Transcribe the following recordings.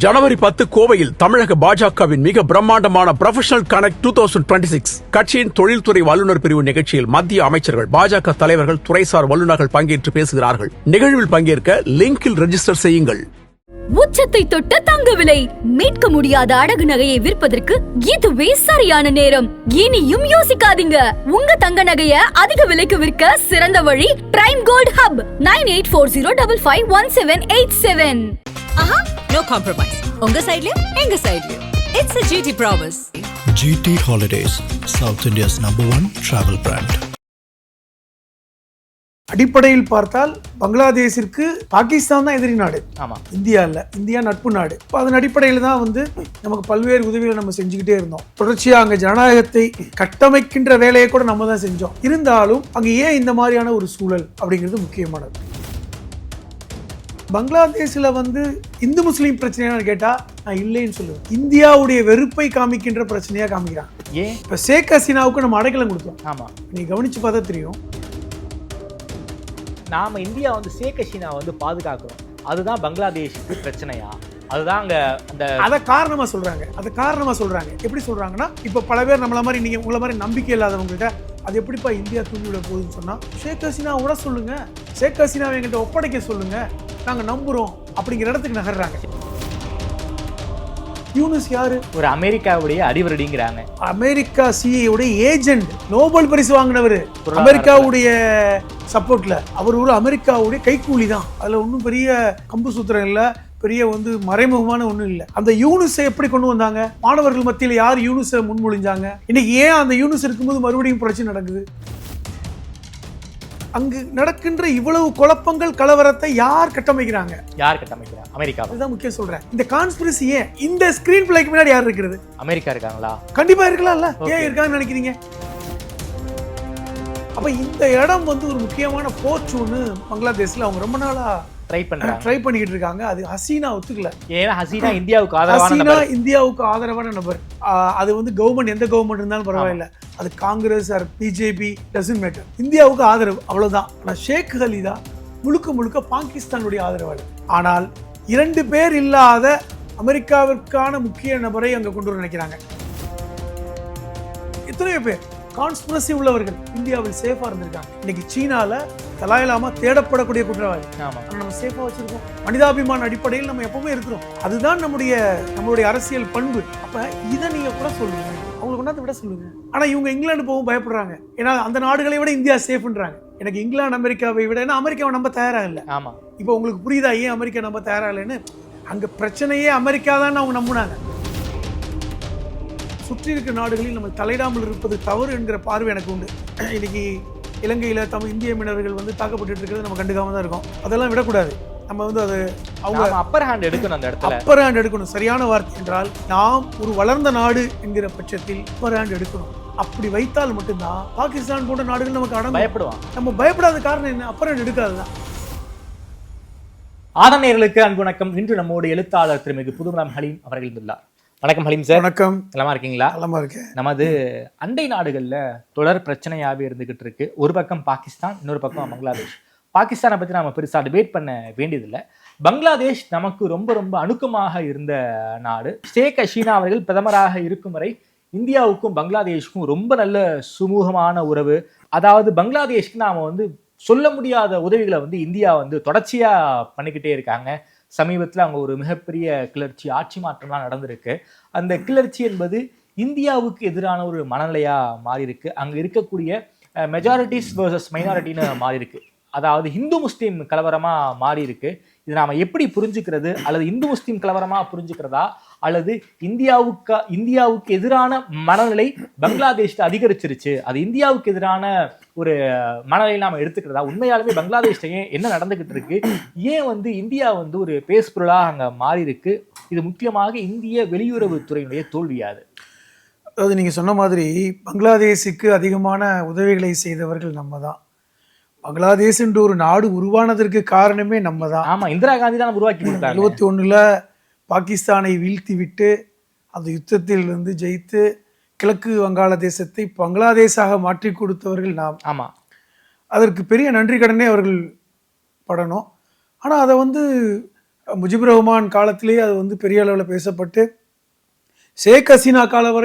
ஜனவரி 10 கோவையில் தமிழக பாஜகவின் மிக பிரம்மாண்டமான ப்ரொஃபஷனல் கனெக்ட் 2026 கட்சியின் தொழில்துறை வல்லுநர் பிரிவு நிகழ்ச்சியில் மத்திய அமைச்சர்கள், பாஜக தலைவர்கள், துறைசார் வல்லுநர்கள் பங்கேற்று பேசுகிறார்கள். நிகழ்வில் பங்கேற்க லிங்கில் ரெஜிஸ்டர் செய்யுங்கள். உச்சத்தை தொட்ட தங்க விலை, மீட்க முடியாத அடகு நகையை விற்பதற்கு இதுவே சரியான நேரம். இனியும் யோசிக்காதீங்க. உங்க தங்க நகைய அதிக விலைக்கு விற்க சிறந்த வழி prime gold hub 9840551787. No compromise. உங்க சைடுலயும் எங்க சைடுலயும். It's a GT promise. GT Holidays, South India's #1 travel brand. அடிப்படையில் பார்த்தால் பங்களாதேஷிற்கு பாகிஸ்தான் தான் எதிரி நாடு. ஆமா, இந்தியா இல்ல. இந்தியா நட்பு நாடு. அதன் அடிப்படையில் தான் நமக்கு பல்வேறு உதவிகளை நம்ம செஞ்சுக்கிட்டே இருந்தோம். தொடர்ச்சியா அங்க ஜனநாயகத்தை கட்டமைக்கின்ற வேலையை கூட நம்ம தான் செஞ்சோம். இருந்தாலும் அங்க ஏன் இந்த மாதிரியான ஒரு சூழல் அப்படிங்கிறது முக்கியமானது. பங்களாதேஷ்ல இந்து முஸ்லீம் பிரச்சனையானு கேட்டா நான் இல்லைன்னு சொல்லுவேன். இந்தியாவுடைய வெறுப்பை காமிக்கின்ற பிரச்சனையா காமிக்கிறான். ஏன் இப்ப ஷேக் ஹசீனாவுக்கு நம்ம அடைக்கலம் கொடுத்தோம். ஆமா, நீ கவனிச்சு பார்த்தா தெரியும். நாம இந்தியா ஷேக் ஹசீனா பாதுகாக்கிறோம். அதுதான் பங்களாதேஷுக்கு பிரச்சனையா? அதுதான் அங்க அந்த அதை காரணமா சொல்றாங்க. எப்படி சொல்றாங்கன்னா, இப்ப பல பேர் நம்மள மாதிரி, நீங்க உங்களை மாதிரி நம்பிக்கை இல்லாதவங்ககிட்ட அது எப்படிப்பா இந்தியா தூண்டி விட போகுதுன்னு சொன்னா, ஷேக் ஹசீனா விட சொல்லுங்க, ஷேக் ஹசீனாவை எங்கிட்ட ஒப்படைக்க சொல்லுங்க, நாங்க நம்புறோம் அப்படிங்கிற இடத்துக்கு நகர்றாங்க. யூனுஸ் யாரு? ஒரு அமெரிக்காவுடைய அடிவரடிங்கிறாங்க. அமெரிக்கா சிஐயோட ஏஜென்ட், நோபல் பரிசு வாங்கினவர் அமெரிக்காவுடைய சப்போர்ட்ல. அவர் ஒரு அமெரிக்காவுடைய கைக்கூலி தான். அதுல ஒன்றும் பெரிய கம்பு சூத்திரம் இல்லை, பெரிய மறைமுகமான ஒன்றும் இல்லை. அந்த யூனுஸை எப்படி கொண்டு வந்தாங்க? மாணவர்கள் மத்தியில் யார் யூனுஸை முன்மொழிஞ்சாங்க? இன்னைக்கு ஏன் அந்த யூனுஸ் இருக்கும்போது மறுபடியும் புரட்சி நடக்குது? அங்கு நடக்கின்ற இவ்வளவு குழப்பங்கள், கலவரத்தை யார் கட்டமைக்கிறாங்க? அமெரிக்கா. அதுதான் முக்கியம் சொல்றேன். இந்த கான்ஸ்பிரசி ஏன்? இந்த ஸ்கிரீன் பிளேக்கு முன்னாடி யார் இருக்கிறது? அமெரிக்கா இருக்காங்களா? கண்டிப்பா இருக்கலாம்ல. ஏன் இருக்காங்கன்னு நினைக்கிறீங்க? அப்ப இந்த இடம் ஒரு முக்கியமான போர்ட் ஒன்று பங்களாதேஷ்ல அவங்க ரொம்ப நாளா ட்ரை பண்ணிக்கிட்டு இருக்காங்க. அது ஹசீனா ஒத்துக்கல. ஏன்னா ஹசீனா இந்தியாவுக்கு ஆதரவான நபர். அது கவர்மெண்ட், எந்த கவர்மெண்ட் இருந்தாலும் பரவாயில்ல, அது Congress or BJP doesn't matter, இந்தியாவுக்கு ஆதரவு, அவ்வளவுதான். ஆனா ஷேக் ஹலீதா முழுக்க பாகிஸ்தானுடைய ஆதரவாளர். ஆனால் 2 பேர் இல்லாத அமெரிக்காவிற்கான முக்கிய நபரை அங்க கொண்டு வர நினைக்கிறாங்க. எத்தனையோ பேர் கான்ஸ்பிரசி உள்ளவர்கள் இந்தியாவில் சேஃபா இருந்திருக்காங்க. இன்னைக்கு சீனால தலாய் லாமா தேடப்படக்கூடிய குற்றவாளி. நம்ம சேஃபா வச்சிருக்கோம். மனிதாபிமான அடிப்படையில் நம்ம எப்பவுமே இருக்கிறோம். அதுதான் நம்மளுடைய அரசியல் பண்பு. அப்ப இதை நீங்க கூட சொல்லுங்க, அவங்களுக்கு கொண்டாந்து விட சொல்லுங்க. ஆனா இவங்க இங்கிலாந்து போகவும் பயப்படுறாங்க. ஏன்னா அந்த நாடுகளை விட இந்தியா சேஃப்ன்றாங்க. எனக்கு இங்கிலாந்து அமெரிக்காவை விட, ஏன்னா அமெரிக்காவை நம்ப தயாரா இல்லை. ஆமா, இப்போ உங்களுக்கு புரியுதா ஏன் அமெரிக்கா நம்ப தயாரா இல்லைன்னு? அங்க பிரச்சனையே அமெரிக்கா தான் அவங்க நம்பினாங்க. சுற்றி இருக்கிற நாடுகளில் நம்ம தலையிடாமல் இருப்பது தவறு என்கிற பார்வை எனக்கு உண்டு. இன்னைக்கு இலங்கையில இந்திய மீனவர்கள் தாக்கப்பட்டு இருக்கிறது நம்ம கண்டுக்காம தான் இருக்கோம். அதெல்லாம் விடக்கூடாது. நம்ம அது அவங்க அப்பர் ஹேண்ட் எடுக்கணும். அந்த இடத்துல அப்பர் ஹேண்ட் எடுக்கணும். சரியான வார்த்தை என்றால், நாம் ஒரு வளர்ந்த நாடு என்கிற பட்சத்தில் அப்பர் ஹேண்ட் எடுக்கணும். அப்படி வைத்தால் மட்டும்தான் பாகிஸ்தான் போன்ற நாடுகள் நமக்கு பயப்படுவான். நம்ம பயப்படாத காரணம் என்ன? Upper hand எடுக்காதுதான். ஆதரநேயர்களுக்கு அன்பு வணக்கம். இன்று நம்மோடு எழுத்தாளர் திருமிகு புதுமலம் ஹலீம் அவர்கள் இருந்துள்ளார். வணக்கம் ஹலீம் சார். வணக்கம். நலமா இருக்கீங்களா? நலமா இருக்கேன். நமது அண்டை நாடுகள்ல தொடர் பிரச்சனையாவே இருந்துகிட்டு இருக்கு. ஒரு பக்கம் பாகிஸ்தான், இன்னொரு பக்கம் பங்களாதேஷ். பாகிஸ்தானை பத்தி நாம பெருசா டிபேட் பண்ண வேண்டியதில்லை. பங்களாதேஷ் நமக்கு ரொம்ப ரொம்ப அணுக்கமாக இருந்த நாடு. ஷேக் ஹசீனா அவர்கள் பிரதமராக இருக்கும் வரை இந்தியாவுக்கும் பங்களாதேஷுக்கும் ரொம்ப நல்ல சுமூகமான உறவு. அதாவது பங்களாதேஷ்க்கு நாம சொல்ல முடியாத உதவிகளை இந்தியா தொடர்ச்சியா பண்ணிக்கிட்டே இருக்காங்க. சமீபத்தில் அங்கே ஒரு மிகப்பெரிய கிளர்ச்சி, ஆட்சி மாற்றம்லாம் நடந்திருக்கு. அந்த கிளர்ச்சி என்பது இந்தியாவுக்கு எதிரான ஒரு மனநிலையா மாறி இருக்கு. அங்கே இருக்கக்கூடிய மெஜாரிட்டிஸ் வர்சஸ் மைனாரிட்டின்னு மாறி இருக்கு. அதாவது இந்து முஸ்லீம் கலவரமா மாறி இருக்கு. இது நாம எப்படி புரிஞ்சுக்கிறது? அல்லது இந்து முஸ்லீம் கலவரமா புரிஞ்சுக்கிறதா, அல்லது இந்தியாவுக்கு எதிரான மனநிலை பங்களாதேஷ்ல அதிகரிச்சிருச்சு, அது இந்தியாவுக்கு எதிரான ஒரு மனநிலை நாம எடுத்துக்கிறதா? உண்மையாலுமே பங்களாதேஷ்ல என்ன நடந்துகிட்டு இருக்கு? ஏன் இந்தியா ஒரு பேசுபொருளா அங்க மாறி இருக்கு? இது முக்கியமாக இந்திய வெளியுறவுத்துறையினுடைய தோல்வியாது. அதாவது நீங்க சொன்ன மாதிரி பங்களாதேஷுக்கு அதிகமான உதவிகளை செய்தவர்கள் நம்ம தான். பங்களாதேஷ் என்ற ஒரு நாடு உருவானதற்கு காரணமே நம்ம தான். ஆமா, இந்திரா காந்தி தான் உருவாக்கி கொடுத்தாங்க. 71 பாகிஸ்தானை வீழ்த்தி விட்டு அந்த யுத்தத்தில் ஜெயித்து கிழக்கு வங்காளதேசத்தை பங்களாதேஷாக மாற்றி கொடுத்தவர்கள் நாம். ஆமா, அதற்கு பெரிய நன்றி கடனே அவர்கள் படணும். ஆனால் அதை முஜிபுர் ரஹ்மான் காலத்திலேயே அது வந்து பெரிய அளவில் பேசப்பட்டு ஷேக் ஹசீனா காலம்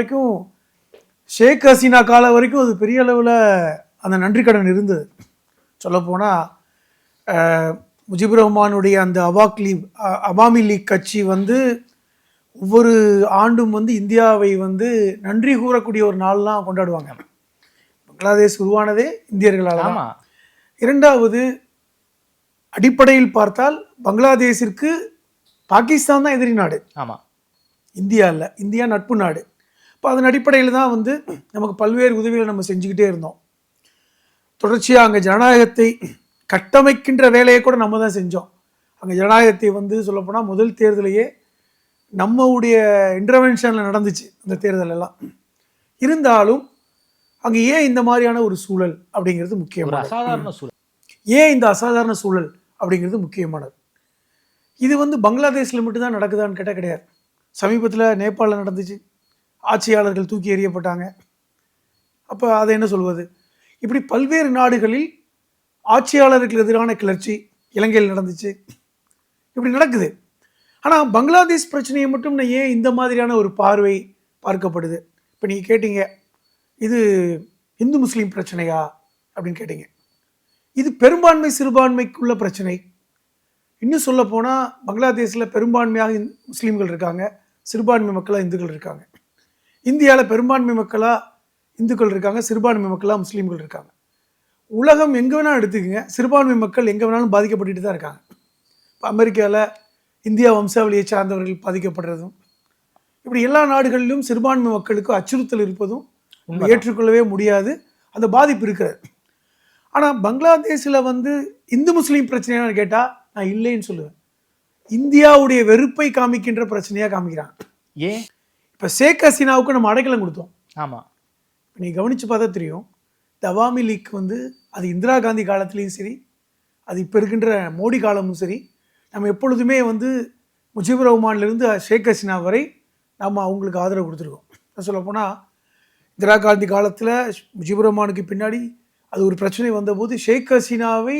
வரைக்கும் அது பெரிய அளவில் அந்த நன்றி கடன் இருந்தது. சொல்லப்போனால் முஜிபுர் ரஹ்மானுடைய அந்த அவாமி லீக் கட்சி வந்து ஒவ்வொரு ஆண்டும் வந்து இந்தியாவை வந்து நன்றி கூறக்கூடிய ஒரு நாள்லாம் கொண்டாடுவாங்க. பங்களாதேஷ் உருவானதே இந்தியர்களால். இரண்டாவது அடிப்படையில் பார்த்தால் பங்களாதேஷிற்கு பாகிஸ்தான் தான் எதிரி நாடு. ஆமாம், இந்தியா இல்லை. இந்தியா நட்பு நாடு. இப்போ அதன் அடிப்படையில் தான் வந்து நமக்கு பல்வேறு உதவிகளை நம்ம செஞ்சுக்கிட்டே இருந்தோம். தொடர்ச்சியாக அங்கே ஜனநாயகத்தை கட்டமைக்கின்ற வேலையை கூட நம்ம தான் செஞ்சோம். அங்கே ஜனநாயகத்தை வந்து சொல்லப்போனால் முதல் தேர்தலையே நம்முடைய இன்டர்வென்ஷனில் நடந்துச்சு அந்த தேர்தல் எல்லாம். இருந்தாலும் அங்கே ஏன் இந்த மாதிரியான ஒரு சூழல் அப்படிங்கிறது முக்கியமான அசாதாரண சூழல். ஏன் இந்த அசாதாரண சூழல் அப்படிங்கிறது முக்கியமானது. இது வந்து பங்களாதேஷில் மட்டும்தான் நடக்குதான்னு கேட்டால் கிடையாது. சமீபத்தில் நேபாளில் நடந்துச்சு. ஆட்சியாளர்கள் தூக்கி எறியப்பட்டாங்க. அப்போ அதை என்ன சொல்வது? இப்படி பல்வேறு நாடுகளில் ஆட்சியாளர்களுக்கு எதிரான கிளர்ச்சி இலங்கையில் நடந்துச்சு. இப்படி நடக்குது. ஆனால் பங்களாதேஷ் பிரச்சனையை மட்டும் ஏன் இந்த மாதிரியான ஒரு பார்வை பார்க்கப்படுது? இப்போ நீங்கள் கேட்டீங்க, இது இந்து முஸ்லீம் பிரச்சனையா அப்படின்னு கேட்டீங்க. இது பெரும்பான்மை சிறுபான்மைக்குள்ள பிரச்சனை. இன்னும் சொல்ல போனால் பங்களாதேஷில் பெரும்பான்மையாக முஸ்லீம்கள் இருக்காங்க, சிறுபான்மை மக்களாக இந்துக்கள் இருக்காங்க. இந்தியாவில் பெரும்பான்மை மக்களாக இந்துக்கள் இருக்காங்க, சிறுபான்மை மக்களாக முஸ்லீம்கள் இருக்காங்க. உலகம் எங்கே வேணாலும் எடுத்துக்கோங்க, சிறுபான்மை மக்கள் எங்கே வேணாலும் பாதிக்கப்பட்டு தான் இருக்காங்க. இப்போ அமெரிக்காவில் இந்தியா வம்சாவளியை சார்ந்தவர்கள் பாதிக்கப்படுறதும், இப்படி எல்லா நாடுகளிலும் சிறுபான்மை மக்களுக்கு அச்சுறுத்தல் இருப்பதும் ஏற்றுக்கொள்ளவே முடியாது. அந்த பாதிப்பு இருக்கிறது. ஆனால் பங்களாதேஷில் வந்து இந்து முஸ்லீம் பிரச்சனையான்னு கேட்டால் நான் இல்லைன்னு சொல்லுவேன். இந்தியாவுடைய வெறுப்பை காமிக்கின்ற பிரச்சனையாக காமிக்கிறாங்க. ஏன்? இப்போ ஷேக் ஹசீனாவுக்கு நம்ம அடைக்கலம் கொடுத்தோம். ஆமாம், நீ கவனித்து பார்த்தா தெரியும். இந்த அவாமி லீக் வந்து அது இந்திரா காந்தி காலத்துலேயும் சரி, அது இப்போ இருக்கின்ற மோடி காலமும் சரி, நம்ம எப்பொழுதுமே வந்து முஜிபுர் ரஹ்மான்லேருந்து ஷேக் ஹசீனா வரை நம்ம அவங்களுக்கு ஆதரவு கொடுத்துருக்கோம். சொல்லப்போனால் இந்திரா காந்தி காலத்தில் முஜிபுர் ரஹ்மானுக்கு பின்னாடி அது ஒரு பிரச்சனை வந்தபோது ஷேக் ஹசீனாவை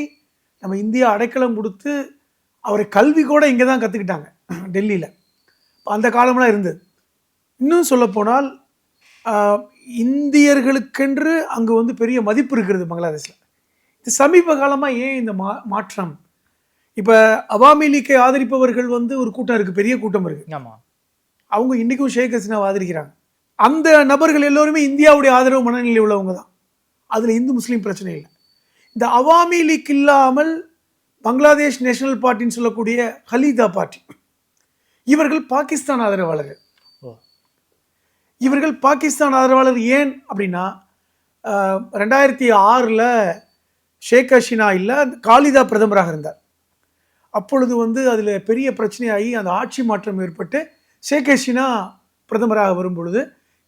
நம்ம இந்தியா அடைக்கலம் கொடுத்து அவரை கல்வி கூட இங்கே தான் கற்றுக்கிட்டாங்க, டெல்லியில். அந்த காலம்லாம் இருந்தது. இன்னும் சொல்லப்போனால் இந்தியர்களுக்கென்று அங்கே வந்து பெரிய மதிப்பு இருக்கிறது பங்களாதேஷில். இது சமீப காலமாக ஏன் இந்த மாற்றம்? இப்போ அவாமி லீக்கை ஆதரிப்பவர்கள் வந்து ஒரு கூட்டம் இருக்குது, பெரிய கூட்டம் இருக்குது. ஆமாம், அவங்க இன்றைக்கும் ஷேக் ஹசீனாவை ஆதரிக்கிறாங்க. அந்த நபர்கள் எல்லோருமே இந்தியாவுடைய ஆதரவு மனநிலை உள்ளவங்க தான். அதில் இந்து முஸ்லீம் பிரச்சனை இல்லை. இந்த அவாமி லீக் இல்லாமல் பங்களாதேஷ் நேஷனல் பார்ட்டின்னு சொல்லக்கூடிய ஹலீதா பார்ட்டி, இவர்கள் பாகிஸ்தான் ஆதரவாளர்கள். இவர்கள் பாகிஸ்தான் ஆதரவாளர். ஏன் அப்படின்னா 2006 ஷேக் ஹசீனா இல்லை, காலிதா பிரதமராக இருந்தார். அப்பொழுது வந்து அதில் பெரிய பிரச்சனையாகி அந்த ஆட்சி மாற்றம் ஏற்பட்டு ஷேக் ஹசீனா பிரதமராக வரும் பொழுது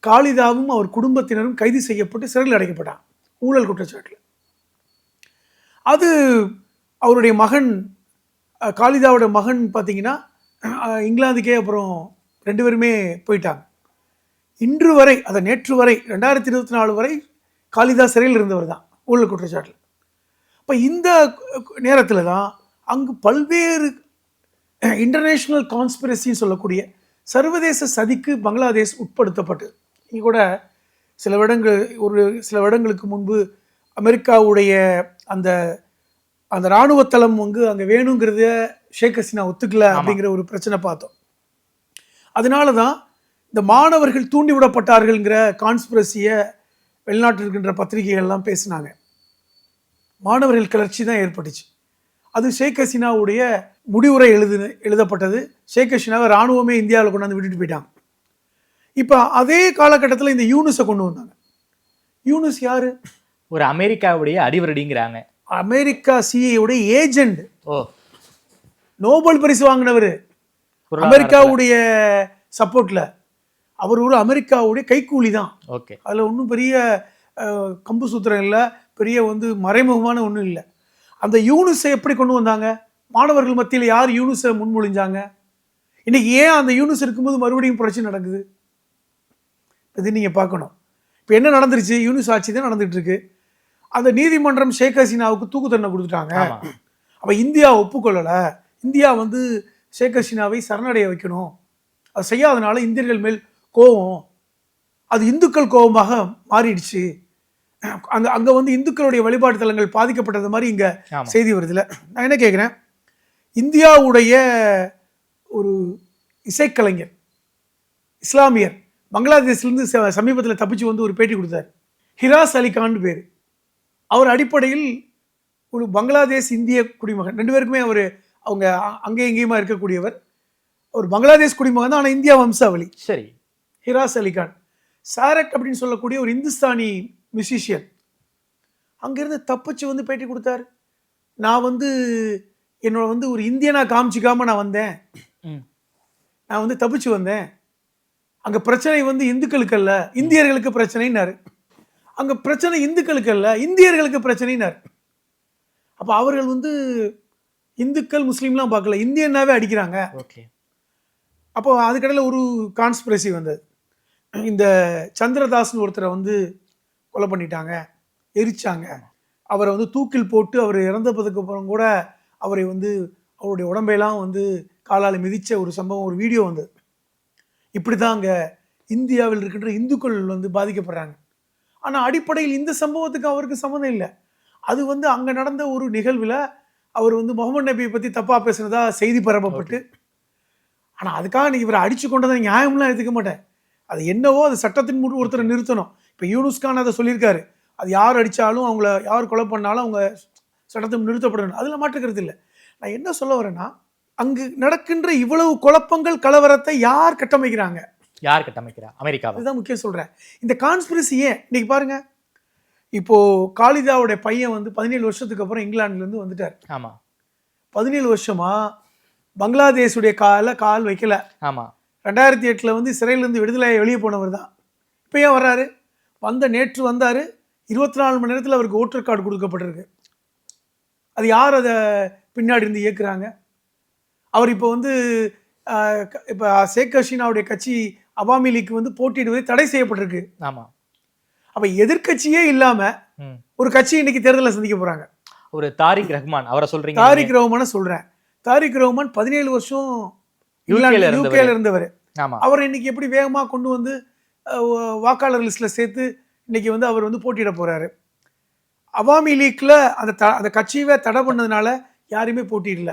காலிதாவும் அவர் குடும்பத்தினரும் கைது செய்யப்பட்டு சிறையில் அடைக்கப்பட்டார் ஊழல் குற்றச்சாட்டில். அது அவருடைய மகன், காலிதாவோட மகன் பார்த்தீங்கன்னா இங்கிலாந்துக்கே அப்புறம் 2 பேருமே போயிட்டாங்க. இன்று வரை, அதை நேற்று வரை 2024 வரை காலிதா சிறையில் இருந்தவர் தான் ஊழல் குற்றச்சாட்டில். இப்போ இந்த நேரத்தில் தான் அங்கு பல்வேறு இன்டர்நேஷ்னல் கான்ஸ்பிரசின்னு சொல்லக்கூடிய சர்வதேச சதிக்கு பங்களாதேஷ் உட்படுத்தப்பட்டது. இங்கே கூட சில வருடங்களுக்கு முன்பு அமெரிக்காவுடைய அந்த அந்த இராணுவ தளம் வந்து அங்கே வேணுங்கிறத ஷேக் ஹசீனா ஒத்துக்கல அப்படிங்கிற ஒரு பிரச்சனை பார்த்தோம். அதனால தான் இந்த மாணவர்கள் தூண்டி விடப்பட்டார்கள்ங்கிற கான்ஸ்பிரசியை வெளிநாட்டில் இருக்கின்ற பத்திரிகைகள்லாம் பேசினாங்க. மாணவர்கள் கிளர்ச்சி தான் ஏற்பட்டுச்சு. அது ஷேக் ஹசீனாவுடைய முடிவுரை எழுதப்பட்டது. ஷேக் ஹசீனாவை இராணுவமே இந்தியாவில் கொண்டாந்து விட்டுட்டு போயிட்டாங்க. இப்போ அதே காலகட்டத்தில் இந்த யூனுஸை கொண்டு வந்தாங்க. யூனுஸ் யாரு? ஒரு அமெரிக்காவுடைய அடிவரடிங்கிறாங்க. அமெரிக்கா சிஐயோடைய ஏஜென்ட். நோபல் பரிசு வாங்கினவர் அமெரிக்காவுடைய சப்போர்ட்ல. அவர் ஒரு அமெரிக்காவுடைய கைக்கூலி தான். ஓகே, அதில் ஒன்றும் பெரிய கம்பு சூத்திரம் இல்லை, பெரிய வந்து மறைமுகமான ஒன்றும் இல்லை. அந்த யூனுஸை எப்படி கொண்டு வந்தாங்க? மாணவர்கள் மத்தியில் யார் யூனுஸை முன்மொழிஞ்சாங்க? இன்னைக்கு ஏன் அந்த யூனுஸ் இருக்கும்போது மறுபடியும் புரட்சி நடக்குது? இது நீங்கள் பார்க்கணும். இப்போ என்ன நடந்துருச்சு? யூனுஸ் ஆட்சி தான் நடந்துகிட்டு இருக்கு. அந்த நீதிமன்றம் ஷேக் ஹசீனாவுக்கு தூக்கு தண்டனை கொடுத்துட்டாங்க. அப்போ இந்தியா ஒப்புக்கொள்ளலை. இந்தியா வந்து ஷேக் ஹசீனாவை சரணடைய வைக்கணும். அது செய்யாதனால இந்தியர்கள் மேல் கோபம், அது இந்துக்கள் கோபமாக மாறிடுச்சு. அங்கே வந்து இந்துக்களுடைய வழிபாட்டு தலங்கள் பாதிக்கப்பட்டது மாதிரி இங்கே செய்தி வருதுல்ல. நான் என்ன கேட்குறேன், இந்தியாவுடைய ஒரு இசைக்கலைஞர் இஸ்லாமியர் பங்களாதேஷ்லேருந்து சமீபத்தில் தப்பிச்சு வந்து ஒரு பேட்டி கொடுத்தார். ஹிராஸ் அலிகான் பேர். அவர் அடிப்படையில் ஒரு பங்களாதேஷ் இந்திய குடிமகன், 2 பேருக்குமே அவங்க அங்கே எங்கேயுமா இருக்கக்கூடியவர். ஒரு பங்களாதேஷ் குடிமகன் தான், ஆனால் இந்தியா வம்சாவளி. சரி. ஹிராஸ் அலிகான் சாரக் அப்படின்னு சொல்லக்கூடிய ஒரு இந்துஸ்தானி மியூசிஷியன் அங்கேருந்து தப்பிச்சு வந்து பேட்டி கொடுத்தார். நான் வந்து என்னோட வந்து ஒரு இந்தியனா காமிச்சிக்காம நான் வந்தேன், நான் வந்து தப்பிச்சு வந்தேன். அங்கே பிரச்சனை வந்து இந்துக்களுக்கு அல்ல, இந்தியர்களுக்கு பிரச்சனைனாரு. அங்கே பிரச்சனை இந்துக்களுக்கு அல்ல, இந்தியர்களுக்கு பிரச்சனைனார். அப்போ அவர்கள் வந்து இந்துக்கள் முஸ்லீம்லாம் பார்க்கல, இந்தியனாவே அடிக்கிறாங்க. ஓகே. அப்போ அதுக்கடையில் ஒரு கான்ஸ்பிரசி வந்தது. இந்த சந்திரதாஸ்னு ஒருத்தரை வந்து கொலை பண்ணிட்டாங்க, எரிச்சாங்க. அவரை வந்து தூக்கில் போட்டு அவர் இறந்ததுக்கு அப்புறம் கூட அவரை வந்து அவருடைய உடம்பையெல்லாம் வந்து காலால் மிதித்த ஒரு சம்பவம், ஒரு வீடியோ வந்தது. இப்படி தான் அங்கே இந்தியாவில் இருக்கின்ற இந்துக்கள் வந்து பாதிக்கப்படுறாங்க. ஆனால் அடிப்படையில் இந்த சம்பவத்துக்கு அவருக்கு சம்மந்தம் இல்லை. அது வந்து அங்கே நடந்த ஒரு நிகழ்வில் அவர் வந்து முகமது நபியை பற்றி தப்பாக பேசுனதா செய்தி பரப்பப்பட்டு, ஆனால் அதுக்காக நீ இவரை அடித்து கொண்டதை நியாயம்லாம் எடுத்துக்க மாட்டேன். அது என்னவோ அது சட்டத்தின் முன் ஒருத்தரை நிறுத்தணும். இப்போ யூனுஸ் கான் அதை சொல்லியிருக்காரு, அது யார் அடித்தாலும் அவங்கள யார் கொலை பண்ணாலும் அவங்க சட்டத்தை நிறுத்தப்படணும், அதில் மாற்றுக்கிறது இல்லை. நான் என்ன சொல்ல வரேன்னா, அங்கு நடக்கின்ற இவ்வளவு குழப்பங்கள் கலவரத்தை யார் கட்டமைக்கிறாங்க? யார் கட்டமைக்கிறா? அமெரிக்கா. அதுதான் முக்கியம் சொல்கிறேன். இந்த கான்ஸ்பிரசி ஏன் இன்னைக்கு பாருங்க, இப்போ காலிதாவுடைய பையன் வந்து 17 வருஷத்துக்கு அப்புறம் இங்கிலாந்துலேருந்து வந்துட்டார். ஆமாம். 17 வருஷமா பங்களாதேஷுடைய கால் வைக்கல. ஆமாம். 2008 வந்து சிறையிலேருந்து வெளியே போனவர் தான். இப்போ ஏன் வர்றாரு? நேற்று வந்தார். 24 மணி நேரத்தில் அவருக்கு ஓட்டர் கார்டு கொடுக்கப்பட்டிருக்கு. அது யார் அதை பின்னாடி இருந்து இயக்குறாங்க? அவர் இப்போ வந்து இப்போ ஷேக் ஹசீனாவுடைய கட்சி அவாமி லீக் வந்து போட்டியிடுவதை தடை செய்யப்பட்டிருக்கு. ஆமாம். அப்போ எதிர்கட்சியே இல்லாமல் ஒரு கட்சி இன்னைக்கு தேர்தலில் சந்திக்க போகிறாங்க. ஒரு தாரிக் ரஹ்மான் அவரை சொல்கிறீங்க? தாரிக் ரஹ்மானை சொல்கிறேன். தாரிக் ரஹ்மான் 17 வருஷம் யூகேல இருந்தவர். அவர் இன்னைக்கு எப்படி வேகமாக கொண்டு வந்து வாக்காளர் லிஸ்ட்டில் சேர்த்து இன்னைக்கு வந்து அவர் வந்து போட்டியிட போகிறாரு. அவாமி லீக்கில் அந்த கட்சியை தடை பண்ணதுனால யாருமே போட்டியிடல.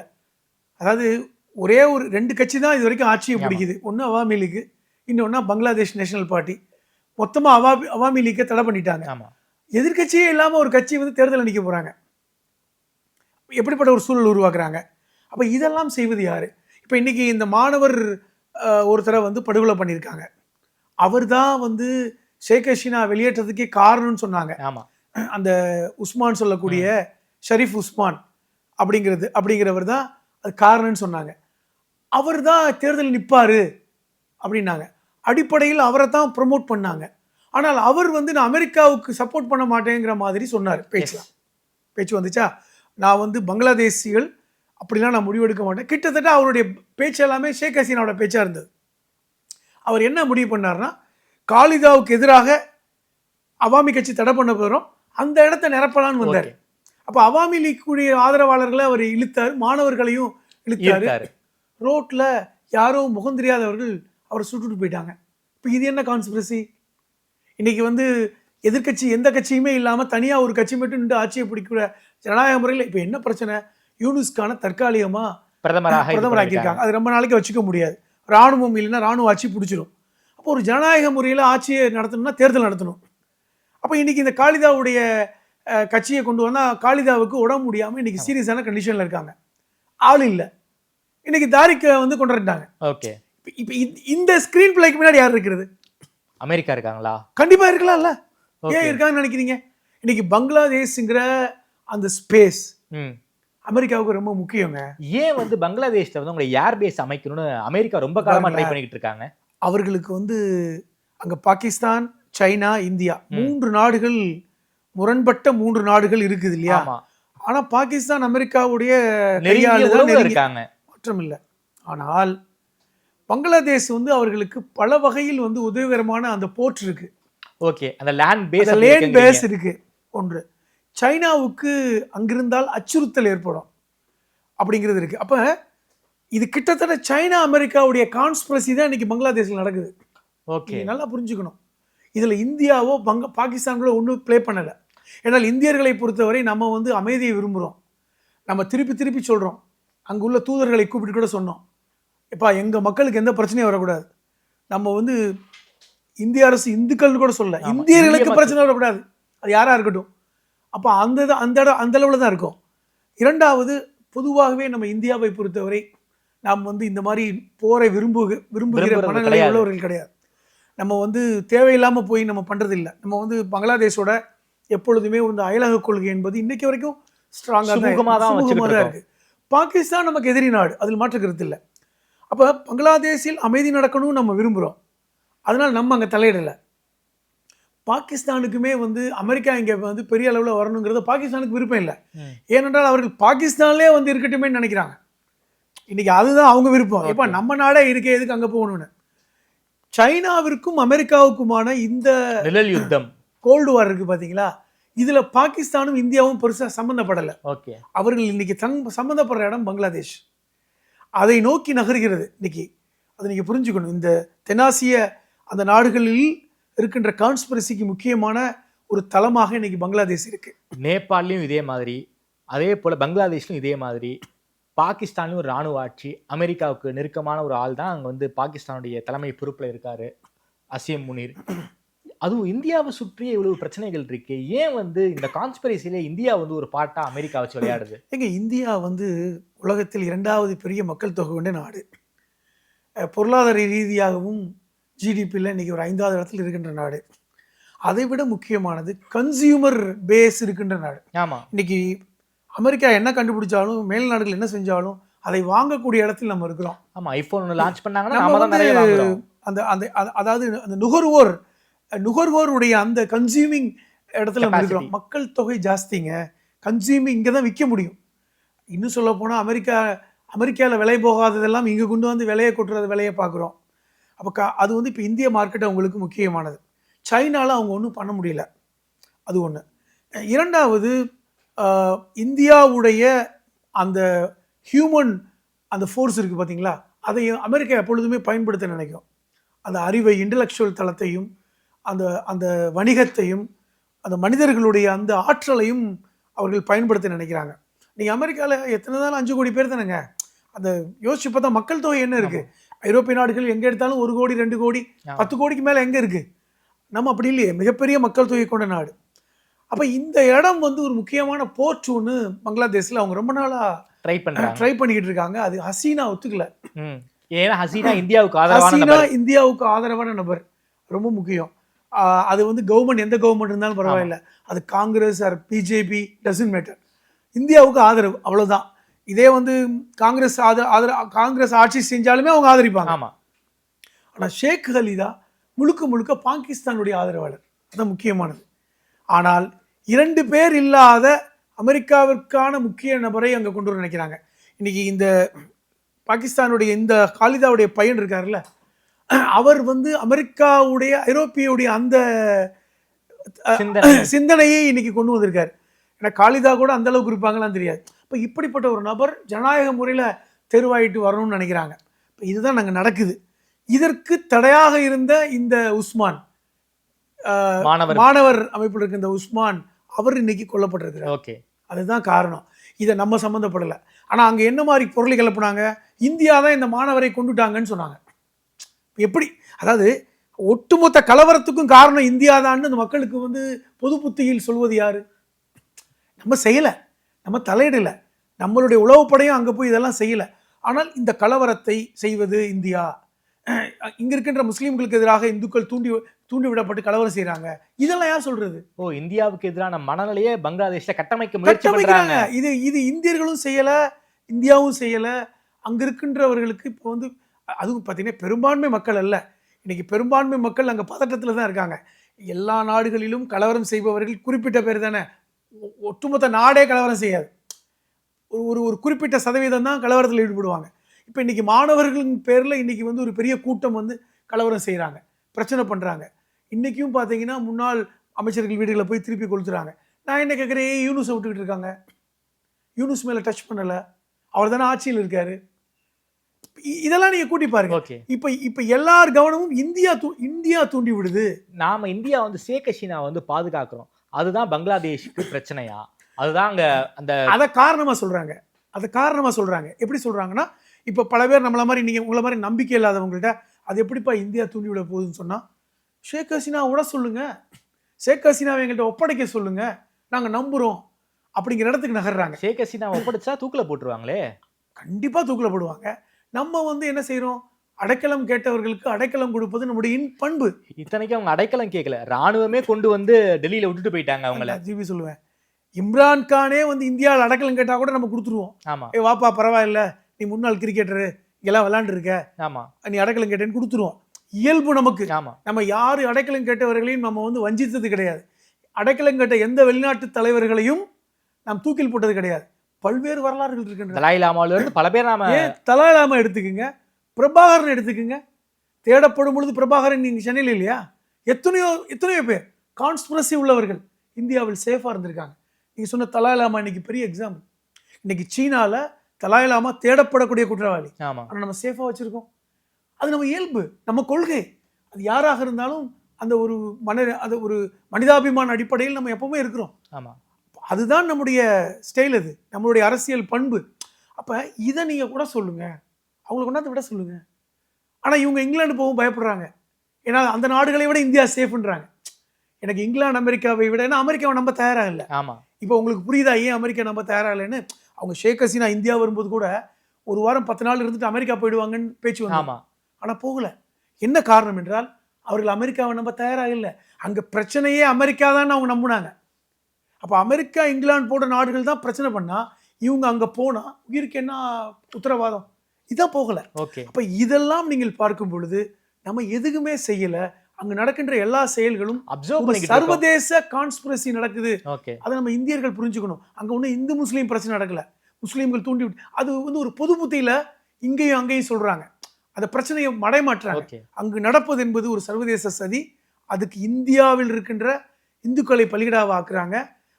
அதாவது ஒரே ஒரு 2 கட்சி தான் இது வரைக்கும் ஆட்சியை பிடிக்குது. ஒன்று அவாமி லீக்கு, இன்னொன்னா பங்களாதேஷ் நேஷனல் பார்ட்டி. மொத்தமாக அவாமி லீக்கை தடை பண்ணிட்டாங்க. எதிர்கட்சியே இல்லாமல் ஒரு கட்சி வந்து தேர்தலில் நிற்க போகிறாங்க. எப்படிப்பட்ட ஒரு சூழல் உருவாக்குறாங்க? அப்போ இதெல்லாம் செய்வது யார்? இப்போ இன்னைக்கு இந்த மாணவர் ஒருத்தரை வந்து படுகொலை பண்ணியிருக்காங்க. அவர் தான் வந்து ஷேக் ஹசீனா வெளியேற்றதுக்கே காரணம்னு சொன்னாங்க. அந்த உஸ்மான் சொல்லக்கூடிய ஷரீஃப் உஸ்மான் அப்படிங்கிறவர் தான் அது காரணம்னு சொன்னாங்க. அவர் தான் தேர்தலில் நிற்பார் அப்படின்னாங்க. அடிப்படையில் அவரை தான் ப்ரமோட் பண்ணாங்க. ஆனால் அவர் வந்து நான் அமெரிக்காவுக்கு சப்போர்ட் பண்ண மாட்டேங்கிற மாதிரி சொன்னார். பேச்சு வந்துச்சா, நான் வந்து பங்களாதேசிகள் அப்படிலாம் நான் முடிவெடுக்க மாட்டேன். கிட்டத்தட்ட அவருடைய பேச்சு எல்லாமே ஷேக் ஹசீனாவோட பேச்சாக இருந்தது. அவர் என்ன முடிவு பண்ணார்னா, காலிதாவுக்கு எதிராக அவாமி கட்சி தடை பண்ண போகிறோம், அந்த இடத்த நிரப்பலான்னு வந்தார். அப்போ அவாமி லீக்குடைய ஆதரவாளர்களை அவர் இழுத்தார், மாணவர்களையும் இழுத்தார். ரோட்டில் யாரோ முகம் தெரியாதவர்கள் அவரை சுட்டுட்டு போயிட்டாங்க. இப்போ இது என்ன கான்ஸ்பிரசி? இன்னைக்கு வந்து எதிர்கட்சி எந்த கட்சியுமே இல்லாமல் தனியாக ஒரு கட்சி மட்டும் நின்று ஆட்சியை பிடிக்கிற ஜனநாயக முறையில் இப்போ என்ன பிரச்சனை? யூனுஸ்கான தற்காலிகமாக பிரதமராக்கியிருக்காங்க. அது ரொம்ப நாளைக்கு வச்சுக்க முடியாது. ராணுவம் இல்லைன்னா ராணுவ ஆட்சி பிடிச்சிடும். அப்போ ஒரு ஜனநாயக முறையில் ஆட்சியை நடத்தணும்னா தேர்தல் நடத்தணும். அப்போ இன்னைக்கு இந்த காலிதாவுடைய கட்சியை கொண்டு வந்தால் காலிதாவுக்கு உடம்பு முடியாமல் இன்னைக்கு சீரியஸான கண்டிஷனில் இருக்காங்க. ஆள் இல்லை. இன்னைக்கு தாரிக்கை வந்து கொண்டு வந்துட்டாங்க. ஓகே. இப்போ இந்த ஸ்கிரீன் பிளேக்கு முன்னாடி யார் இருக்கிறது? அமெரிக்கா இருக்காங்களா? கண்டிப்பாக இருக்கலாம்ல. ஏன் இருக்காங்கன்னு நினைக்கிறீங்க? இன்னைக்கு பங்களாதேஷ்ங்கிற அந்த ஸ்பேஸ் அமெரிக்காவுக்கு ரொம்ப முக்கியங்க. ஏன் வந்து பங்களாதேஷ்ல வந்து உங்களை ஏர் பேஸ் அமைக்கணும்னு அமெரிக்கா ரொம்ப காலமா ட்ரை பண்ணிக்கிட்டு இருக்காங்க? அவர்களுக்கு வந்து அங்க பாகிஸ்தான், சைனா, இந்தியா 3 நாடுகள், முரண்பட்ட 3 நாடுகள் இருக்குது இல்லையா? ஆனா பாகிஸ்தான் அமெரிக்காவுடைய இருக்காங்க, மாற்றம் இல்லை. ஆனால் பங்களாதேஷ் வந்து அவர்களுக்கு பல வகையில் வந்து உதவிகரமான அந்த போர்ட் இருக்கு. ஓகே, அந்த லேண்ட் பேஸ் இருக்கு. ஒன்று, சைனாவுக்கு அங்கிருந்தால் அச்சுறுத்தல் ஏற்படும் அப்படிங்கிறது இருக்கு. அப்ப இது கிட்டத்தட்ட சைனா அமெரிக்காவுடைய கான்ஸ்பிரசி தான் இன்னைக்கு பங்களாதேஷில் நடக்குது. ஓகே, நீங்க நல்லா புரிஞ்சுக்கணும். இதில் இந்தியாவோ பாகிஸ்தான்களோ ஒன்றும் ப்ளே பண்ணலை. ஏன்னால் இந்தியர்களை பொறுத்தவரை நம்ம வந்து அமைதியை விரும்புகிறோம். நம்ம திருப்பி திருப்பி சொல்கிறோம். அங்குள்ள தூதர்களை கூப்பிட்டு கூட சொன்னோம், எப்பா எங்கள் மக்களுக்கு எந்த பிரச்சனையும் வரக்கூடாது. நம்ம வந்து இந்திய அரசு இந்துக்கள்னு கூட சொல்ல, இந்தியர்களுக்கு பிரச்சனை வரக்கூடாது, அது யாராக இருக்கட்டும். அப்போ அந்த அளவில் தான் இருக்கும். இரண்டாவது, பொதுவாகவே நம்ம இந்தியாவை பொறுத்தவரை நாம் வந்து இந்த மாதிரி போரை விரும்புகிற மனநிலை உள்ளவர்கள் கிடையாது. நம்ம வந்து தேவையில்லாமல் போய் நம்ம பண்ணுறது இல்லை. நம்ம வந்து பங்களாதேஷோட எப்பொழுதுமே வந்து அயலக கொள்கை என்பது இன்னைக்கு வரைக்கும் ஸ்ட்ராங்காக தான் இருக்கு. பாகிஸ்தான் நமக்கு எதிரி நாடு, அதில் மாற்று கருத்து இல்லை. அப்போ பங்களாதேஷில் அமைதி நடக்கணும்னு நம்ம விரும்புகிறோம். அதனால் நம்ம அங்கே தலையிடலை. பாகிஸ்தானுக்குமே வந்து அமெரிக்கா இங்கே வந்து பெரிய அளவில் வரணுங்கிறது பாகிஸ்தானுக்கு விருப்பம் இல்லை. ஏனென்றால் அவர்கள் பாகிஸ்தான்லேயே வந்து இருக்கட்டுமே நினைக்கிறாங்க. இன்னைக்கு அதுதான் அவங்க விருப்பம். இப்போ நம்ம நாடே இருக்கே, எதுக்கு அங்கே போகணும்னு. சைனாவிற்கும் அமெரிக்காவுக்குமான இந்த நிழல் யுத்தம், கோல்டு வார் இருக்கு பார்த்தீங்களா, இதில் பாகிஸ்தானும் இந்தியாவும் பெருசாக சம்மந்தப்படலை. ஓகே, அவர்கள் இன்னைக்கு சம்மந்தப்படுற இடம் பங்களாதேஷ். அதை நோக்கி நகர்கிறது இன்னைக்கு. அதை நீங்கள் புரிஞ்சுக்கணும். இந்த தென்னாசிய அந்த நாடுகளில் இருக்கின்ற கான்ஸ்பிரசிக்கு முக்கியமான ஒரு தளமாக இன்னைக்கு பங்களாதேஷ் இருக்கு. நேபாளையும் இதே மாதிரி, அதே போல பங்களாதேஷ்லையும் இதே மாதிரி, பாகிஸ்தான்லையும் ஒரு இராணுவ ஆட்சி, அமெரிக்காவுக்கு நெருக்கமான ஒரு ஆள் தான் அங்கே வந்து பாகிஸ்தானுடைய தலைமை பொறுப்பில் இருக்காரு, அசீம் முனீர். அதுவும் இந்தியாவை சுற்றி இவ்வளவு பிரச்சனைகள் இருக்கு. ஏன் வந்து இந்த கான்ஸ்பிரசியில இந்தியா வந்து ஒரு பாட்டா அமெரிக்கா வச்சு விளையாடுது? எங்க இந்தியா வந்து உலகத்தில் 2வது பெரிய மக்கள் தொகை கொண்ட நாடு. பொருளாதார ரீதியாகவும் ஜிடிபியில் இன்னைக்கு ஒரு 5வது இடத்துல இருக்கின்ற நாடு. அதை விட முக்கியமானது கன்சியூமர் பேஸ் இருக்கின்ற நாடு. ஆமா, இன்னைக்கு அமெரிக்கா என்ன கண்டுபிடிச்சாலும், மேல் நாடுகள் என்ன செஞ்சாலும் அதை வாங்கக்கூடிய இடத்தில் நம்ம இருக்கிறோம். ஆமா, ஐபோன் ஒன்று லான்ச் பண்ணாங்கன்னா நம்ம தான் நிறைய வாங்குறோம். அதாவது அந்த நுகர்வோருடைய அந்த கன்சியூமிங் இடத்துல நம்ம இருக்கிறோம். மக்கள் தொகை ஜாஸ்திங்க, கன்சியூமிங் இங்கே தான் விற்க முடியும். இன்னும் சொல்ல போனால் அமெரிக்காவில் விலை போகாததெல்லாம் இங்கே கொண்டு வந்து விலையை கொட்டுறது விலையை பார்க்குறோம். அப்போ அது வந்து இப்போ இந்திய மார்க்கெட் அவங்களுக்கு முக்கியமானது. சைனாவில் அவங்க ஒன்றும் பண்ண முடியல, அது ஒன்று. இரண்டாவது, இந்தியாவுடைய அந்த ஹியூமன் அந்த ஃபோர்ஸ் இருக்குது பார்த்தீங்களா, அதை அமெரிக்கா எப்பொழுதுமே பயன்படுத்த நினைக்கும். அந்த அறிவை, இன்டலெக்சுவல் தளத்தையும், அந்த வணிகத்தையும், அந்த மனிதர்களுடைய அந்த ஆற்றலையும் அவர்கள் பயன்படுத்த நினைக்கிறாங்க. நீங்கள் அமெரிக்காவில் எத்தனை நாள் 5 கோடி பேர் தானேங்க. அந்த யோசிச்சு பார்த்தா மக்கள் தொகை என்ன இருக்குது? ஐரோப்பிய நாடுகள் எங்கே எடுத்தாலும் 1 கோடி 2 கோடி 10 கோடிக்கு மேலே எங்கே இருக்குது? நம்ம அப்படி இல்லையே, மிகப்பெரிய மக்கள் தொகை கொண்ட நாடு. அப்போ இந்த இடம் வந்து ஒரு முக்கியமான போர்ட் ஒன்று பங்களாதேஷில் அவங்க ரொம்ப நாளாக ட்ரை பண்ணிக்கிட்டு இருக்காங்க. அது ஹசீனா ஒத்துக்கல. ஏன்னா ஹசீனா இந்தியாவுக்கு ஆதரவான நபர், ரொம்ப முக்கியம். அது வந்து கவர்மெண்ட், எந்த கவர்மெண்ட் இருந்தாலும் பரவாயில்ல, அது Congress or BJP doesn't matter, இந்தியாவுக்கு ஆதரவு, அவ்வளோதான். இதே வந்து காங்கிரஸ் ஆட்சி செஞ்சாலுமே அவங்க ஆதரிப்பாங்க. ஆமாம். ஆனால் ஷேக் ஹலீதா முழுக்க பாகிஸ்தானுடைய ஆதரவாளர், அதுதான் முக்கியமானது. ஆனால் 2 பேர் இல்லாத அமெரிக்காவிற்கான முக்கிய நபரை அங்கே கொண்டு வர நினைக்கிறாங்க. இன்னைக்கு இந்த பாகிஸ்தானுடைய இந்த காலிதாவுடைய பையன் இருக்காருல்ல, அவர் வந்து அமெரிக்காவுடைய ஐரோப்பியுடைய அந்த சிந்தனையை இன்னைக்கு கொண்டு வந்திருக்காரு. ஏன்னா காலிதா கூட அந்த அளவுக்கு இருப்பாங்களான்னு தெரியாது. இப்போ இப்படிப்பட்ட ஒரு நபர் ஜனநாயக முறையில் தேர்வாயிட்டு வரணும்னு நினைக்கிறாங்க. இப்போ இதுதான் நாங்கள் நடக்குது. இதற்கு தடையாக இருந்த இந்த உஸ்மான், மாணவர் அமைப்பில் இருக்க இந்த உஸ்மான், அவர் இன்னைக்கு கொல்லப்பட்டிருக்கிறார். ஓகே, அதுதான் காரணம். இதை நம்ம சம்மந்தப்படலை. ஆனால் அங்கே என்ன மாதிரி பொருளை கிளப்புனாங்க, இந்தியா தான் இந்த மாணவரை கொண்டுட்டாங்கன்னு சொன்னாங்க. எப்படி, அதாவது ஒட்டுமொத்த கலவரத்துக்கும் காரணம் இந்தியா தான் அந்த மக்களுக்கு வந்து பொது புத்தியில் சொல்வது யாரு? நம்ம செய்யலை, நம்ம தலையிடலை, நம்மளுடைய உளவுப்படையும் அங்கே போய் இதெல்லாம் செய்யலை. ஆனால் இந்த கலவரத்தை செய்வது இந்தியா. இங்கே இருக்கின்ற முஸ்லீம்களுக்கு எதிராக இந்துக்கள் தூண்டி விடப்பட்டு கலவரம் செய்கிறாங்க. இதெல்லாம் யார் சொல்றது? இந்தியாவுக்கு எதிரான மனநிலையே பங்களாதேஷ்ல கட்டமைக்க முயற்சி பண்றாங்க. இது இந்தியர்களும் செய்யலை, இந்தியாவும் செய்யலை. அங்கே இருக்கின்றவர்களுக்கு இப்போ வந்து அதுவும் பார்த்தீங்கன்னா பெரும்பான்மை மக்கள் அல்ல. இன்னைக்கு பெரும்பான்மை மக்கள் அங்கே பதட்டத்தில் தான் இருக்காங்க. எல்லா நாடுகளிலும் கலவரம் செய்பவர்கள் குறிப்பிட்ட பேர் தானே, ஒட்டுமொத்த நாடே கலவரம் செய்யாது. ஒரு குறிப்பிட்ட சதவீதம் தான் கலவரத்தில் ஈடுபடுவாங்க. இப்போ இன்றைக்கி மாணவர்களின் பேரில் இன்றைக்கி வந்து ஒரு பெரிய கூட்டம் வந்து கலவரம் செய்கிறாங்க, பிரச்சனை பண்ணுறாங்க. இன்றைக்கும் பார்த்தீங்கன்னா முன்னாள் அமைச்சர்கள் வீடுகளை போய் திருப்பி கொளுத்துறாங்க. நான் என்ன கேட்குறேன், யூனுஸை விட்டுக்கிட்டு இருக்காங்க? யூனுஸ் மேலே டச் பண்ணலை, அவர் தானே ஆட்சியில் இருக்கார். இதெல்லாம் நீங்க கூட்டி பாருங்க. ஓகே. இப்ப எல்லார் கவனமும் இந்தியா தூண்டி விடுது. நாம இந்தியா வந்து ஷேக் ஹசீனா வந்து பாதுகாக்கிறோம், அதுதான் பங்களாதேஷுக்கு பிரச்சனையா? அதுதான் அங்க அந்த அதை காரணமா சொல்றாங்க. எப்படி சொல்றாங்கன்னா, இப்ப பல பேர் நம்மள மாதிரி, நீங்க உங்களை மாதிரி நம்பிக்கை இல்லாதவங்கள்ட்ட அது எப்படிப்பா இந்தியா தூண்டி விட போகுதுன்னு சொன்னா, ஷேக் ஹசீனா விட சொல்லுங்க, ஷேக் ஹசீனாவை எங்கள்கிட்ட ஒப்படைக்க சொல்லுங்க, நாங்க நம்புறோம் அப்படிங்கிற இடத்துக்கு நகர்றாங்க. ஷேக் ஹசீனா ஒப்படைச்சா தூக்குல போட்டுருவாங்களே. கண்டிப்பா தூக்கில போடுவாங்க. நம்ம வந்து என்ன செய்யறோம், அடைக்கலம் கேட்டவர்களுக்கு அடைக்கலம் கொடுப்பது நம்முடைய பண்பு. இத்தனைக்கும் அவங்க அடைக்கலம் கேட்கல, ராணுவமே கொண்டு வந்து டெல்லியில விட்டுட்டு போயிட்டாங்க அவங்கள. ஜிபி சொல்லுவேன், இம்ரான் கானே வந்து இந்தியாவில் அடைக்கலம் கேட்டா கூட நம்ம கொடுத்துருவோம். ஆமா. வாப்பா பரவாயில்ல, நீ முன்னாள் கிரிக்கெட்டரு, இங்கெல்லாம் விளையாண்டு இருக்க, ஆமா, நீ அடைக்கலம் கேட்டேன்னு கொடுத்துருவோம். இயல்பு நமக்கு. ஆமா. நம்ம யாரு அடைக்கலம் கேட்டவர்களையும் நம்ம வந்து வஞ்சித்தது கிடையாது. அடைக்கலம் கேட்ட எந்த வெளிநாட்டு தலைவர்களையும் நாம் தூக்கில் போட்டது கிடையாது. பல்வேறு வரலாறுகள் இருக்கின்றன. தலாய் லாமால இருந்து பல பேர் நாம தலாய் லாமா எடுத்துக்குங்க, பிரபாகரன் எடுத்துக்குங்க. தேடப்படும் பொழுது பிரபாகரன் நீங்க சென்னையில் இல்லையா? எத்தனையோ பேர் கான்ஸ்பிரசி உள்ளவர்கள் இந்தியாவில் சேஃபா இருந்திருக்காங்க. நீங்க சொன்ன தலாய் லாமா இன்னைக்கு பெரிய எக்ஸாம்பிள். இன்னைக்கு சீனால தலாய் லாமா தேடப்படக்கூடிய குற்றவாளி. ஆனா நம்ம சேஃபா வச்சிருக்கோம். அது நம்ம இயல்பு, நம்ம கொள்கை. அது யாராக இருந்தாலும் அந்த ஒரு மனிதாபிமான அடிப்படையில் நம்ம எப்பவுமே இருக்கிறோம். ஆமா. அதுதான் நம்முடைய ஸ்டைல், அது நம்மளுடைய அரசியல் பண்பு. அப்ப இதை நீங்க கூட சொல்லுங்க, அவங்களை கொண்டாந்து விட சொல்லுங்க. ஆனா இவங்க இங்கிலாந்து போகவும் பயப்படுறாங்க. ஏன்னா அந்த நாடுகளை விட இந்தியா சேஃப்ன்றாங்க. எனக்கு இங்கிலாந்து அமெரிக்காவை விட, ஏன்னா அமெரிக்காவை நம்ப தயாரா இல்லை. ஆமா. இப்போ உங்களுக்கு புரியுதா ஏன் அமெரிக்கா நம்ப தயாரா இல்லைன்னு? அவங்க ஷேக் ஹசீனா இந்தியா வரும்போது கூட ஒரு வாரம் 10 நாள் இருந்துட்டு அமெரிக்கா போயிடுவாங்கன்னு பேச்சு வந்து. ஆனா போகல. என்ன காரணம் என்றால் அவர்கள் அமெரிக்காவை நம்ப தயாராக இல்லை. அங்க பிரச்சனையே அமெரிக்கா தான் அவங்க நம்பினாங்க. அப்ப அமெரிக்கா இங்கிலாந்து போன்ற நாடுகள் தான் பிரச்சனை பண்ணா, இவங்க அங்க போனா உயிருக்கு என்ன உத்தரவாதம்? இதான் போகல. அப்ப இதெல்லாம் நீங்கள் பார்க்கும் பொழுது நம்ம எதுவுமே செய்யல. அங்க நடக்கின்ற எல்லா செயல்களும் சர்வதேச கான்ஸ்பிரசி நடக்குது. அதை நம்ம இந்தியர்கள் புரிஞ்சுக்கணும். அங்க ஒன்றும் இந்து முஸ்லீம் பிரச்சனை நடக்கல. முஸ்லீம்கள் தூண்டி விட்டு அது வந்து ஒரு பொது புத்தியில இங்கேயும் அங்கேயும் சொல்றாங்க. அந்த பிரச்சனையை மடைமாற்றாங்க. அங்கு நடப்பது என்பது ஒரு சர்வதேச சதி. அதுக்கு இந்தியாவில் இருக்கின்ற இந்துக்களை பலிகடாவாக்குறாங்க.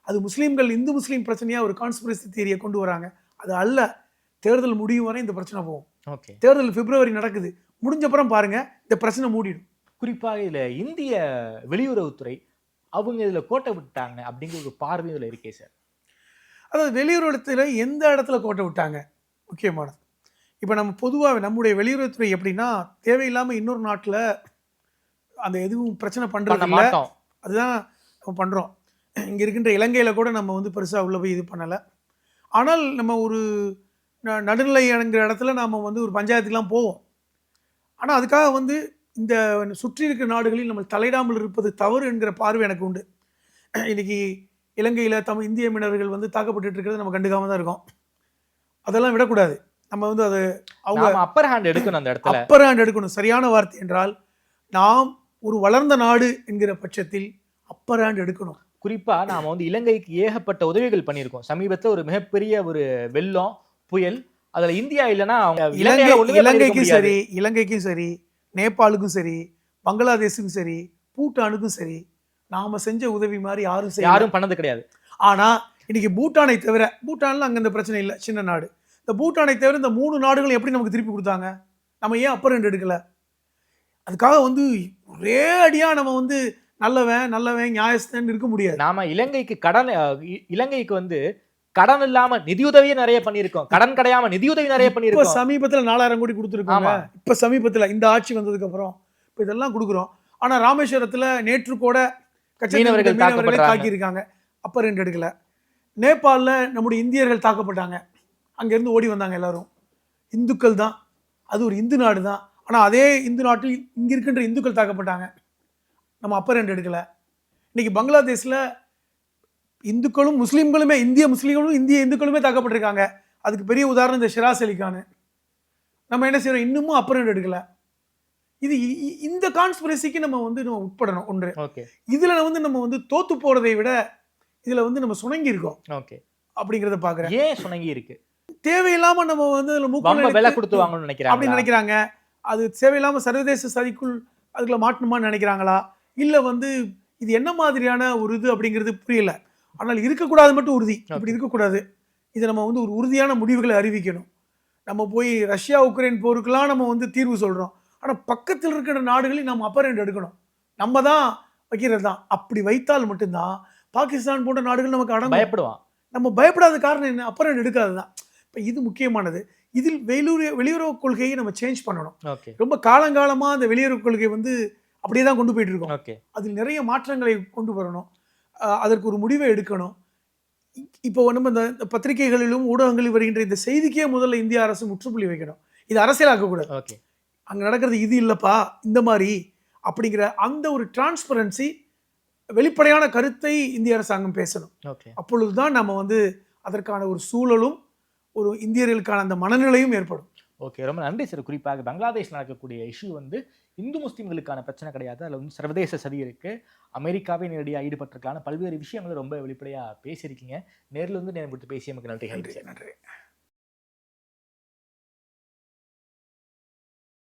அது முஸ்லீம்கள் இந்து முஸ்லீம் பிரச்சனையா ஒரு கான்ஸ்பிரசி தியரியை கொண்டு வராங்க. அது அல்ல. தேர்தல் முடியும் வரை இந்த பிரச்சனை போகும். தேர்தல் பிப்ரவரி நடக்குது, முடிஞ்சப்புறம் பாருங்க இந்த பிரச்சனை மூடிடும். குறிப்பாக இதுல இந்திய வெளியுறவுத்துறை அவங்க இதுல கோட்டை விட்டாங்க அப்படிங்கிற ஒரு பார்வை இதுல இருக்கே சார். அதாவது வெளியுறவுத்துறை எந்த இடத்துல கோட்டை விட்டாங்க முக்கியமானது. இப்போ நம்ம பொதுவாக நம்முடைய வெளியுறவுத்துறை எப்படின்னா, தேவையில்லாமல் இன்னொரு நாட்டில் அந்த எதுவும் பிரச்சனை பண்ணுறது மாட்டோம். அதுதான் நம்ம பண்ணுறோம். இங்கே இருக்கின்ற இலங்கையில் கூட நம்ம வந்து பெருசாக உள்ள போய் இது பண்ணலை. ஆனால் நம்ம ஒரு நடுநிலைங்கிற இடத்துல நாம் வந்து ஒரு பஞ்சாயத்துக்கெலாம் போவோம். ஆனால் அதுக்காக வந்து இந்த சுற்றி இருக்கிற நாடுகளில் நம்ம தலையிடாமல் இருப்பது தவறு என்கிற பார்வை எனக்கு உண்டு. இன்னைக்கு இலங்கையில் இந்திய மீனவர்கள் வந்து தாக்கப்பட்டு இருக்கிறது நம்ம கண்டுக்காம தான் இருக்கோம். அதெல்லாம் விடக்கூடாது. நம்ம வந்து அது அவங்க அப்பர் ஹேண்ட் எடுக்கணும். அந்த இடத்துல அப்பர் ஹேண்ட் எடுக்கணும். சரியான வார்த்தை என்றால் நாம் ஒரு வளர்ந்த நாடு என்கிற பட்சத்தில் அப்பர் ஹேண்ட் எடுக்கணும். குறிப்பா நாம வந்து இலங்கைக்கு ஏகப்பட்ட உதவிகள் பண்ணியிருக்கோம். சமீபத்தில் ஒரு மிகப்பெரிய ஒரு வெள்ளம் புயல், அதுல இந்தியா இல்லைன்னா இலங்கைக்கும் சரி, நேபாளுக்கும் சரி, பங்களாதேஷுக்கும் சரி, பூட்டானுக்கும் சரி, நாம செஞ்ச உதவி மாதிரி யாரும் பண்ணது கிடையாது. ஆனா இன்னைக்கு பூட்டானை தவிர, பூட்டான்ல அங்க இந்த பிரச்சனை இல்லை, சின்ன நாடு. இந்த பூட்டானை தவிர இந்த 3 நாடுகளும் எப்படி நமக்கு திருப்பி கொடுத்தாங்க? நம்ம ஏன் அப்பர் ஹேண்ட் எடுக்கல? அதுக்காக வந்து ஒரே அடியா நம்ம வந்து நல்லவன் நியாயஸ்தன் இருக்க முடியாது. நாம இலங்கைக்கு வந்து கடன் இல்லாம நிதியுதவியே நிறைய பண்ணிருக்கோம். கடன் கிடையாம நிதியுதவி நிறைய பண்ணிருக்கோம். சமீபத்துல 4000 கோடி கொடுத்துருக்கோம். இப்ப சமீபத்துல இந்த ஆட்சி வந்ததுக்கு அப்புறம் இப்ப இதெல்லாம் கொடுக்குறோம். ஆனா ராமேஸ்வரத்துல நேற்று கூட மீனவர்களை தாக்கி இருக்காங்க, அப்பர் ஹேண்ட் எடுக்கல. நேபாளில் நம்முடைய இந்தியர்கள் தாக்கப்பட்டாங்க, அங்கேருந்து ஓடி வந்தாங்க எல்லாரும். இந்துக்கள் தான், அது ஒரு இந்து நாடு தான். ஆனால் அதே இந்து நாட்டில் இங்கே இருக்கின்ற இந்துக்கள் தாக்கப்பட்டாங்க, நம்ம அப்பர் ஹேண்ட் எடுக்கலை. இன்னைக்கு பங்களாதேஷில் இந்துக்களும் முஸ்லீம்களுமே, இந்திய இந்துக்களுமே தாக்கப்பட்டிருக்காங்க. அதுக்கு பெரிய உதாரணம் இந்த ஷிராஸ் அலி கான். நம்ம என்ன செய்யறோம்? இன்னமும் அப்பர் ஹேண்ட் எடுக்கல. இது இந்த கான்ஸ்பிரசிக்கு நம்ம வந்து நம்ம உட்படணும். ஒன்று, இதுல வந்து நம்ம வந்து தோத்து போறதை விட இதுல வந்து நம்ம சுணங்கி இருக்கோம் அப்படிங்கறத பாக்குறேன். ஏன் சுணங்கி இருக்கு? தேவையில்லாம நம்ம வந்து விலை கொடுத்து வாங்கணும்னு நினைக்கிறாங்க. அது தேவையில்லாம சர்வதேச சதிக்குள் அதுக்குள்ள மாட்டணுமான்னு நினைக்கிறாங்களா, இல்ல வந்து இது என்ன மாதிரியான ஒரு இது அப்படிங்கிறது புரியல. ஆனால் இருக்கக்கூடாது மட்டும் உறுதி, இப்படி இருக்கக்கூடாது. இதை நம்ம வந்து ஒரு உறுதியான முடிவுகளை அறிவிக்கணும். நம்ம போய் ரஷ்யா உக்ரைன் போருக்கெல்லாம் நம்ம வந்து தீர்வு சொல்கிறோம். ஆனால் பக்கத்தில் இருக்கிற நாடுகளில் நம்ம அப்பர் ஹேண்ட் எடுக்கணும். நம்ம தான் வைக்கிறது தான். அப்படி வைத்தால் மட்டும்தான் பாகிஸ்தான் போன்ற நாடுகள் நமக்கு அடங்கும். பயப்படுவான். நம்ம பயப்படாத காரணம் என்ன? அப்பர் ஹேண்ட் எடுக்காது தான். இப்போ இது முக்கியமானது. இதில் வெளியுறவு கொள்கையை நம்ம சேஞ்ச் பண்ணணும். ஓகே ரொம்ப காலங்காலமாக அந்த வெளியுறவு கொள்கை வந்து அப்படியே தான் கொண்டு போயிட்டு இருக்கோம். ஓகே அதில் நிறைய மாற்றங்களை கொண்டு வரணும். அதற்கு ஒரு முடிவை எடுக்கணும். இப்போ நம்ம இந்த பத்திரிகைகளிலும் ஊடகங்களில் வருகின்ற இந்த செய்திக்கே முதல்ல இந்திய அரசு முற்றுப்புள்ளி வைக்கணும். இது அரசியலாக்கக்கூடாது. ஓகே அங்கே நடக்கிறது இது இல்லைப்பா, இந்த மாதிரி அப்படிங்கிற அந்த ஒரு டிரான்ஸ்பரன்சி, வெளிப்படையான கருத்தை இந்திய அரசாங்கம் பேசணும். ஓகே அப்பொழுது தான் நம்ம வந்து அதற்கான ஒரு சூழலும் ஒரு இந்தியர்களுக்கான அந்த மனநிலையும் ஏற்படும். ஓகே, ரொம்ப நன்றி சார். குறிப்பாக பங்களாதேஷ் நடக்கக்கூடிய இஷ்யூ வந்து இந்து முஸ்லீம்களுக்கான பிரச்சனை கிடையாது. அதில் வந்து சர்வதேச சதி இருக்கு. அமெரிக்காவே நேரடியாக ஈடுபட்டிருக்கான பல்வேறு விஷயங்களை ரொம்ப வெளிப்படையாக பேசியிருக்கீங்க. நேரில் வந்து நேரம் கொடுத்து பேசிய நமக்கு நன்றி. நன்றி.